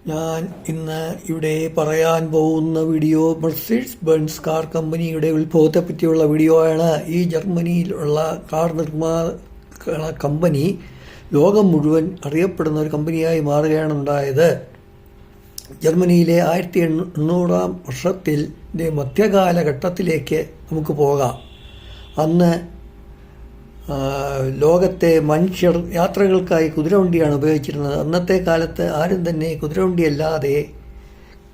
ഞാൻ ഇന്ന് ഇവിടെ പറയാൻ പോകുന്ന വീഡിയോ മെർസിഡീസ് ബെൻസ് കാർ കമ്പനിയുടെ ഉത്ഭവത്തെ പറ്റിയുള്ള വീഡിയോ ആണ്. ഈ ജർമ്മനിയിലുള്ള കാർ നിർമ്മാണ കമ്പനി ലോകം മുഴുവൻ അറിയപ്പെടുന്ന ഒരു കമ്പനിയായി മാറുകയാണ് ഉണ്ടായത്. ജർമ്മനിയിലെ 1800 വർഷത്തിൻ്റെ മധ്യകാലഘട്ടത്തിലേക്ക് നമുക്ക് പോകാം. അന്ന് ലോകത്തെ മനുഷ്യർ യാത്രകൾക്കായി കുതിരവണ്ടിയാണ് ഉപയോഗിച്ചിരുന്നത്. അന്നത്തെ കാലത്ത് ആരും തന്നെ കുതിരവണ്ടിയല്ലാതെ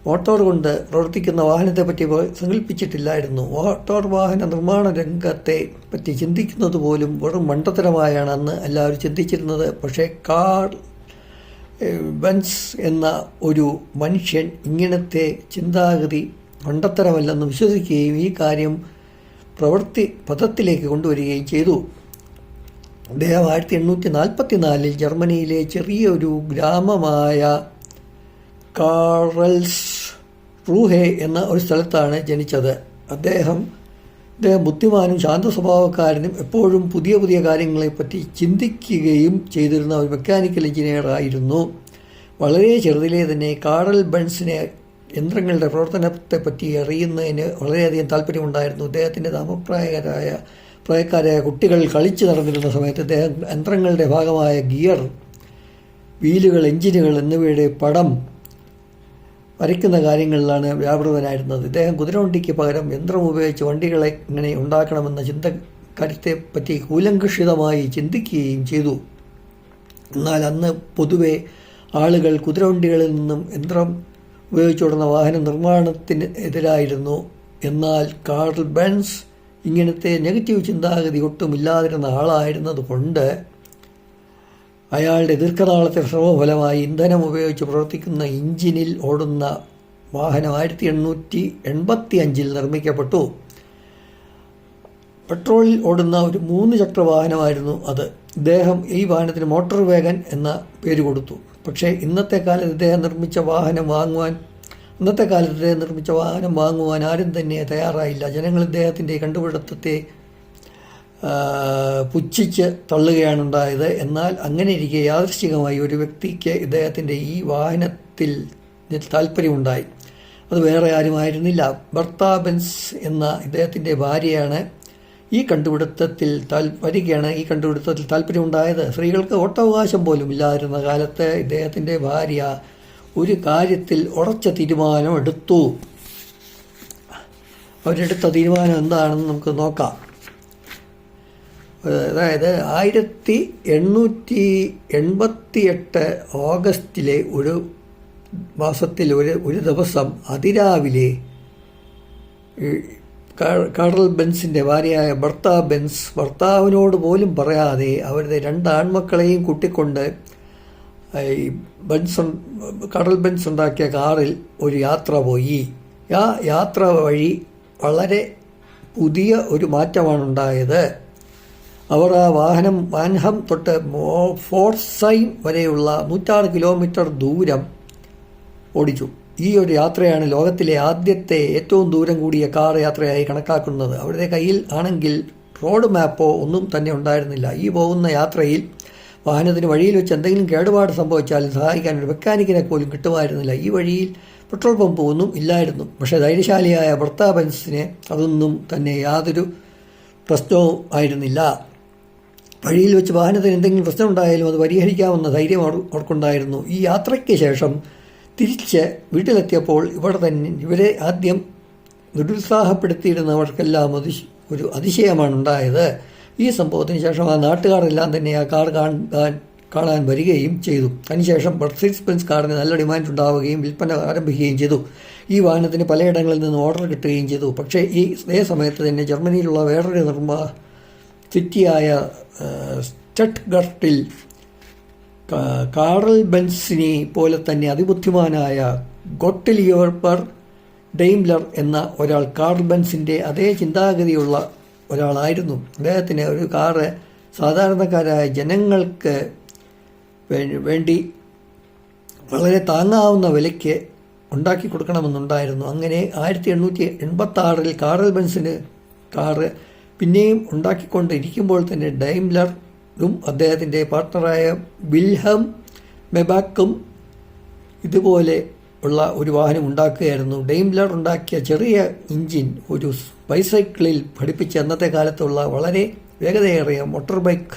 മോട്ടോർ കൊണ്ട് പ്രവർത്തിക്കുന്ന വാഹനത്തെപ്പറ്റി സങ്കല്പിച്ചിട്ടില്ലായിരുന്നു. മോട്ടോർ വാഹന നിർമ്മാണ രംഗത്തെ പറ്റി ചിന്തിക്കുന്നത് പോലും വെറും മണ്ടത്തരമായാണ് അന്ന് എല്ലാവരും ചിന്തിച്ചിരുന്നത്. പക്ഷേ കാർൽ ബെൻസ് എന്ന ഒരു മനുഷ്യൻ ഇങ്ങനത്തെ ചിന്താഗതി മണ്ടത്തരമല്ലെന്ന് വിശ്വസിക്കുകയും ഈ കാര്യം പ്രവൃത്തി പദത്തിലേക്ക് കൊണ്ടുവരികയും ചെയ്തു. അദ്ദേഹം 1844 ജർമ്മനിയിലെ ചെറിയൊരു ഗ്രാമമായ കാറൽസ് റൂഹെ എന്ന ഒരു സ്ഥലത്താണ് ജനിച്ചത്. അദ്ദേഹം ബുദ്ധിമാനും ശാന്ത സ്വഭാവക്കാരനും എപ്പോഴും പുതിയ പുതിയ കാര്യങ്ങളെപ്പറ്റി ചിന്തിക്കുകയും ചെയ്തിരുന്ന ഒരു മെക്കാനിക്കൽ എഞ്ചിനീയർ ആയിരുന്നു. വളരെ ചെറുതിലെ തന്നെ കാർൽ ബെൻസിനെ യന്ത്രങ്ങളുടെ പ്രവർത്തനത്തെപ്പറ്റി അറിയുന്നതിന് വളരെയധികം താല്പര്യമുണ്ടായിരുന്നു. അദ്ദേഹത്തിൻ്റെ പ്രായക്കാരായ കുട്ടികൾ കളിച്ചു നടന്നിരുന്ന സമയത്ത് അദ്ദേഹം യന്ത്രങ്ങളുടെ ഭാഗമായ ഗിയർ, വീലുകൾ, എഞ്ചിനുകൾ എന്നിവയുടെ പടം വരയ്ക്കുന്ന കാര്യങ്ങളിലാണ് വ്യാപൃതനായിരുന്നത്. ഇദ്ദേഹം കുതിരവണ്ടിക്ക് പകരം യന്ത്രം ഉപയോഗിച്ച് വണ്ടികളെ എങ്ങനെ ഉണ്ടാക്കണമെന്ന കാര്യത്തെപ്പറ്റി കൂലങ്കഷിതമായി ചിന്തിക്കുകയും ചെയ്തു. എന്നാൽ അന്ന് പൊതുവെ ആളുകൾ കുതിരവണ്ടികളിൽ നിന്നും യന്ത്രം ഉപയോഗിച്ചുകൊടുന്ന വാഹന നിർമ്മാണത്തിന് എതിരായിരുന്നു. എന്നാൽ കാർൽ ബെൻസ് ഇങ്ങനത്തെ നെഗറ്റീവ് ചിന്താഗതി ഒട്ടുമില്ലാതിരുന്ന ആളായിരുന്നത് കൊണ്ട് അയാളുടെ ദീർഘനാളത്തെ ശ്രമഫലമായി ഇന്ധനം ഉപയോഗിച്ച് പ്രവർത്തിക്കുന്ന ഇഞ്ചിനിൽ ഓടുന്ന വാഹനം 1885 നിർമ്മിക്കപ്പെട്ടു. പെട്രോളിൽ ഓടുന്ന ഒരു 3 ചക്ര വാഹനമായിരുന്നു അത്. ഇദ്ദേഹം ഈ വാഹനത്തിന് മോട്ടോർ വേഗൻ എന്ന പേര് കൊടുത്തു. പക്ഷേ ഇന്നത്തെ കാലത്ത് ഇദ്ദേഹം നിർമ്മിച്ച വാഹനം വാങ്ങുവാൻ ആരും തന്നെ തയ്യാറായില്ല. ജനങ്ങൾ ഇദ്ദേഹത്തിൻ്റെ കണ്ടുപിടുത്തത്തെ പുച്ഛിച്ച് തള്ളുകയാണ് ഉണ്ടായത്. എന്നാൽ അങ്ങനെ ഇരിക്കെ യാദൃശ്ചികമായി ഒരു വ്യക്തിക്ക് ഇദ്ദേഹത്തിൻ്റെ ഈ വാഹനത്തിൽ താല്പര്യമുണ്ടായി. അത് വേറെ ആരുമായിരുന്നില്ല, ബെർത്ത ബെൻസ് എന്ന ഇദ്ദേഹത്തിൻ്റെ ഭാര്യയാണ്. ഈ കണ്ടുപിടുത്തത്തിൽ താല്പര്യമുണ്ടായത്. സ്ത്രീകൾക്ക് വോട്ടവകാശം പോലും ഇല്ലാതിരുന്ന കാലത്ത് ഇദ്ദേഹത്തിൻ്റെ ഭാര്യ ഒരു കാര്യത്തിൽ ഉറച്ച തീരുമാനം എടുത്തു. അവരെടുത്ത തീരുമാനം എന്താണെന്ന് നമുക്ക് നോക്കാം. അതായത് 1888 ഓഗസ്റ്റിലെ ഒരു മാസത്തിൽ ഒരു ദിവസം അതിരാവിലെ കാർൽ ബെൻസിൻ്റെ ഭാര്യയായ ബെർത്ത ബെൻസ് ഭർത്താവിനോട് പോലും പറയാതെ അവരുടെ 2 ആൺമക്കളെയും കൂട്ടിക്കൊണ്ട് കാർൽ ബെൻസ് ഉണ്ടാക്കിയ കാറിൽ ഒരു യാത്ര പോയി. ആ യാത്ര വഴി വളരെ പുതിയ ഒരു മാറ്റമാണ് ഉണ്ടായത്. അവർ ആ വാഹനം മാൻഹം തൊട്ട് ഫോർട്സൈം വരെയുള്ള 106 കിലോമീറ്റർ ദൂരം ഓടിച്ചു. ഈ ഒരു യാത്രയാണ് ലോകത്തിലെ ആദ്യത്തെ ഏറ്റവും ദൂരം കൂടിയ കാർ യാത്രയായി കണക്കാക്കുന്നത്. അവരുടെ കയ്യിൽ ആണെങ്കിൽ റോഡ് മാപ്പോ ഒന്നും തന്നെ ഉണ്ടായിരുന്നില്ല. ഈ പോകുന്ന യാത്രയിൽ വാഹനത്തിന് വഴിയിൽ വെച്ച് എന്തെങ്കിലും കേടുപാട് സംഭവിച്ചാൽ സഹായിക്കാൻ ഒരു മെക്കാനിക്കിനെ പോലും കിട്ടുമായിരുന്നില്ല. ഈ വഴിയിൽ പെട്രോൾ പമ്പ് ഒന്നും ഇല്ലായിരുന്നു. പക്ഷേ ധൈര്യശാലിയായ ബെർത്ത ബെൻസിന് അതൊന്നും തന്നെ യാതൊരു പ്രശ്നവും ആയിരുന്നില്ല. വഴിയിൽ വെച്ച് വാഹനത്തിന് എന്തെങ്കിലും പ്രശ്നമുണ്ടായാലും അത് പരിഹരിക്കാമെന്ന ധൈര്യം അവർക്കുണ്ടായിരുന്നു. ഈ യാത്രയ്ക്ക് ശേഷം തിരിച്ച് വീട്ടിലെത്തിയപ്പോൾ ഇവരെ ആദ്യം നിരുത്സാഹപ്പെടുത്തിയിരുന്നവർക്കെല്ലാം ഒരു അതിശയമാണ് ഉണ്ടായത്. ഈ സംഭവത്തിന് ശേഷം ആ നാട്ടുകാരെല്ലാം തന്നെ ആ കാർ കാണാൻ വരികയും ചെയ്തു. അതിനുശേഷം മെർസിഡീസ് ബെൻസ് കാറിന് നല്ല ഡിമാൻഡ് ഉണ്ടാവുകയും വിൽപ്പന ആരംഭിക്കുകയും ചെയ്തു. ഈ വാഹനത്തിന് പലയിടങ്ങളിൽ നിന്ന് ഓർഡർ കിട്ടുകയും ചെയ്തു. പക്ഷേ അതേ സമയത്ത് തന്നെ ജർമ്മനിയിലുള്ള വേറൊരു സിറ്റിയായ സ്റ്റട്ട്ഗർട്ടിൽ കാർൽ ബെൻസിനെ പോലെ തന്നെ അതിബുദ്ധിമാനായ ഗോട്ട്ലിയർ ഡെയിംലർ എന്ന ഒരാൾ കാർൽ ബെൻസിൻ്റെ അതേ ചിന്താഗതിയുള്ള ഒരാളായിരുന്നു. അദ്ദേഹത്തിന് ഒരു കാറ് സാധാരണക്കാരായ ജനങ്ങൾക്ക് വേണ്ടി വളരെ താങ്ങാവുന്ന വിലയ്ക്ക് ഉണ്ടാക്കി കൊടുക്കണമെന്നുണ്ടായിരുന്നു. അങ്ങനെ 1886 കാർൽ ബെൻസിന് കാറ് പിന്നെയും ഉണ്ടാക്കിക്കൊണ്ടിരിക്കുമ്പോൾ തന്നെ ഡെയിംലറും അദ്ദേഹത്തിൻ്റെ പാർട്ട്ണറായ വിൽഹം മെബാക്കും ഇതുപോലെ ഉള്ള ഒരു വാഹനം ഉണ്ടാക്കുകയായിരുന്നു. ഡെയിംലർ ഉണ്ടാക്കിയ ചെറിയ എഞ്ചിൻ ഒരു ബൈസൈക്കിളിൽ ഘടിപ്പിച്ച് അന്നത്തെ കാലത്തുള്ള വളരെ വേഗതയേറിയ മോട്ടോർ ബൈക്ക്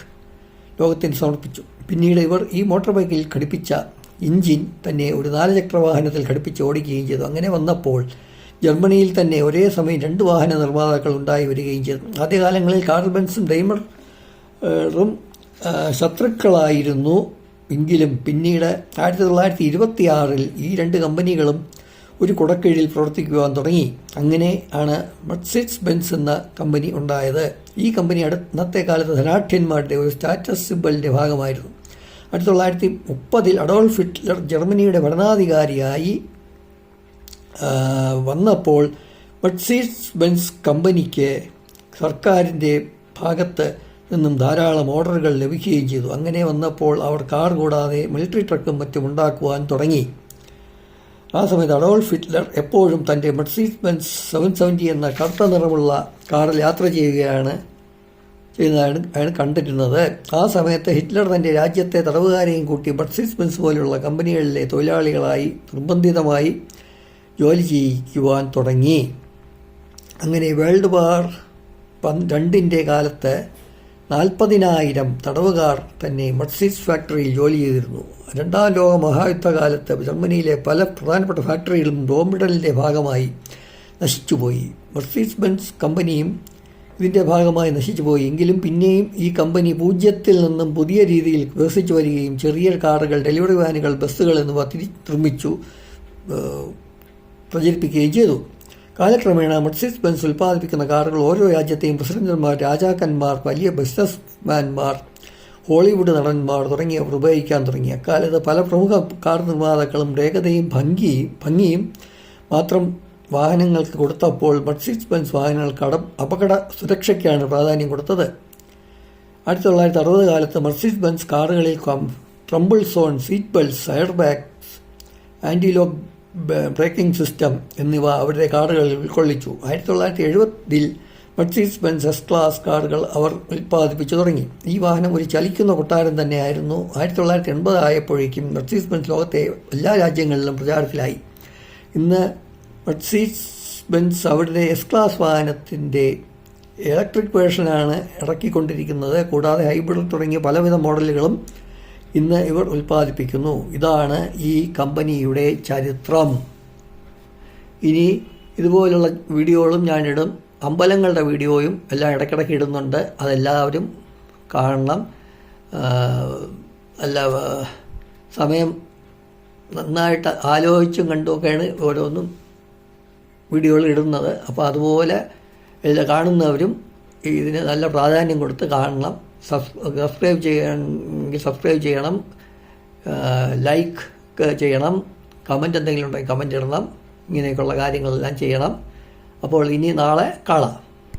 ലോകത്തിന് സമർപ്പിച്ചു. പിന്നീട് ഇവർ ഈ മോട്ടോർ ബൈക്കിൽ ഘടിപ്പിച്ച എഞ്ചിൻ തന്നെ ഒരു 4 ചക്ര വാഹനത്തിൽ ഘടിപ്പിച്ച് ഓടിക്കുകയും ചെയ്തു. അങ്ങനെ വന്നപ്പോൾ ജർമ്മനിയിൽ തന്നെ ഒരേ സമയം 2 വാഹന നിർമ്മാതാക്കൾ ഉണ്ടായി വരികയും ചെയ്തു. ആദ്യകാലങ്ങളിൽ കാർൽ ബെൻസും ഡെയ്മറും ശത്രുക്കളായിരുന്നു എങ്കിലും പിന്നീട് 1926 ഈ 2 കമ്പനികളും ഒരു കുടക്കീഴിൽ പ്രവർത്തിക്കുവാൻ തുടങ്ങി. അങ്ങനെ ആണ് മെർസിഡീസ് ബെൻസ് എന്ന കമ്പനി ഉണ്ടായത്. ഈ കമ്പനി അന്നത്തെ കാലത്ത് ധനാഢ്യന്മാരുടെ ഒരു സ്റ്റാറ്റസ് സിംബലിൻ്റെ ഭാഗമായിരുന്നു. 1930 അഡോൾഫ് ഹിറ്റ്ലർ ജർമ്മനിയുടെ ഭരണാധികാരിയായി വന്നപ്പോൾ മെർസിഡീസ് ബെൻസ് കമ്പനിക്ക് സർക്കാരിൻ്റെ ഭാഗത്ത് നിന്നും ധാരാളം ഓർഡറുകൾ ലഭിക്കുകയും ചെയ്തു. അങ്ങനെ വന്നപ്പോൾ അവർ കാർ കൂടാതെ മിലിറ്ററി ട്രക്കും മറ്റും ഉണ്ടാക്കുവാൻ തുടങ്ങി. ആ സമയത്ത് അഡോൾഫ് ഹിറ്റ്ലർ എപ്പോഴും തൻ്റെ മെർസിഡീസ് ബെൻസ് 770 എന്ന കറുത്ത നിറമുള്ള കാറിൽ യാത്ര ചെയ്യുന്നതാണ് കണ്ടിരുന്നത്. ആ സമയത്ത് ഹിറ്റ്ലർ തൻ്റെ രാജ്യത്തെ തടവുകാരെയും കൂട്ടി മെർസിഡീസ് ബെൻസ് പോലുള്ള കമ്പനികളിലെ തൊഴിലാളികളായി നിർബന്ധിതമായി ജോലി ചെയ്യിക്കുവാൻ തുടങ്ങി. അങ്ങനെ വേൾഡ് വാർ II കാലത്ത് 40,000 തടവുകാർ തന്നെ മെർസിഡീസ് ഫാക്ടറിയിൽ ജോലി ചെയ്തിരുന്നു. 2ാം ലോക മഹായുദ്ധകാലത്ത് ജർമ്മനിയിലെ പല പ്രധാനപ്പെട്ട ഫാക്ടറികളും ബോംബിടലിൻ്റെ ഭാഗമായി നശിച്ചുപോയി. മെർസിഡീസ് ബെൻസ് കമ്പനിയും ഇതിൻ്റെ ഭാഗമായി നശിച്ചുപോയി. എങ്കിലും പിന്നെയും ഈ കമ്പനി പൂജ്യത്തിൽ നിന്നും പുതിയ രീതിയിൽ വികസിച്ചു വരികയും ചെറിയ കാറുകൾ, ഡെലിവറി വാനുകൾ, ബസ്സുകൾ എന്നിവ നിർമ്മിച്ചു പ്രചരിപ്പിക്കുകയും ചെയ്തു. കാലക്രമേണ മെർസിഡീസ് ബെൻസ് ഉൽപ്പാദിപ്പിക്കുന്ന കാറുകൾ ഓരോ രാജ്യത്തെയും പ്രസിഡന്റുമാർ, രാജാക്കന്മാർ, വലിയ ബിസിനസ്മാൻമാർ, ഹോളിവുഡ് നടന്മാർ തുടങ്ങിയവർ ഉപയോഗിക്കാൻ തുടങ്ങി. അക്കാലത്ത് പല പ്രമുഖ കാർ നിർമ്മാതാക്കളും വേഗതയും ഭംഗിയും മാത്രം വാഹനങ്ങൾക്ക് കൊടുത്തപ്പോൾ മെർസിഡീസ് ബെൻസ് വാഹനങ്ങൾക്ക് അപകട സുരക്ഷയ്ക്കാണ് പ്രാധാന്യം കൊടുത്തത്. 1960 കാലത്ത് മെർസിഡീസ് ബെൻസ് കാറുകളിൽ crumple zone, seat belts, air bags, anti lock braking system എന്നിവ അവരുടെ കാറുകളിൽ ഉൾക്കൊള്ളിച്ചു. 1970 മെർസിഡീസ് ബെൻസ് എസ് ക്ലാസ് കാറുകൾ അവർ ഉൽപ്പാദിപ്പിച്ചു തുടങ്ങി. ഈ വാഹനം ഒരു ചലിക്കുന്ന കൊട്ടാരം തന്നെയായിരുന്നു. 1980 ആയപ്പോഴേക്കും മെർസിഡീസ് ബെൻസ് ലോകത്തെ എല്ലാ രാജ്യങ്ങളിലും പ്രചാരത്തിലായി. ഇന്ന് മെർസിഡീസ് ബെൻസ് അവരുടെ എസ് ക്ലാസ് വാഹനത്തിൻ്റെ ഇലക്ട്രിക് വേർഷനാണ് ഇറക്കിക്കൊണ്ടിരിക്കുന്നത്. കൂടാതെ ഹൈബ്രിഡ് തുടങ്ങിയ പലവിധ മോഡലുകളും ഇന്ന് ഇവർ ഉൽപ്പാദിപ്പിക്കുന്നു. ഇതാണ് ഈ കമ്പനിയുടെ ചരിത്രം. ഇനി ഇതുപോലുള്ള വീഡിയോകളും ഞാനിടും. അമ്പലങ്ങളുടെ വീഡിയോയും എല്ലാം ഇടയ്ക്കിടയ്ക്ക് ഇടുന്നുണ്ട്. അതെല്ലാവരും കാണണം. സമയം നന്നായിട്ട് ആലോചിച്ചും കണ്ടുമൊക്കെയാണ് ഓരോന്നും വീഡിയോകൾ ഇടുന്നത്. അപ്പോൾ അതുപോലെ എല്ലാ കാണുന്നവരും ഇതിന് നല്ല പ്രാധാന്യം കൊടുത്ത് കാണണം. സബ്സ്ക്രൈബ് ചെയ്യണം, ലൈക്ക് ചെയ്യണം, കമൻറ്റ് എന്തെങ്കിലും ഉണ്ടെങ്കിൽ കമൻറ്റ് ഇടണം. ഇങ്ങനെയൊക്കെയുള്ള കാര്യങ്ങളെല്ലാം ചെയ്യണം. അപ്പോൾ ഇനി നാളെ കാണാം.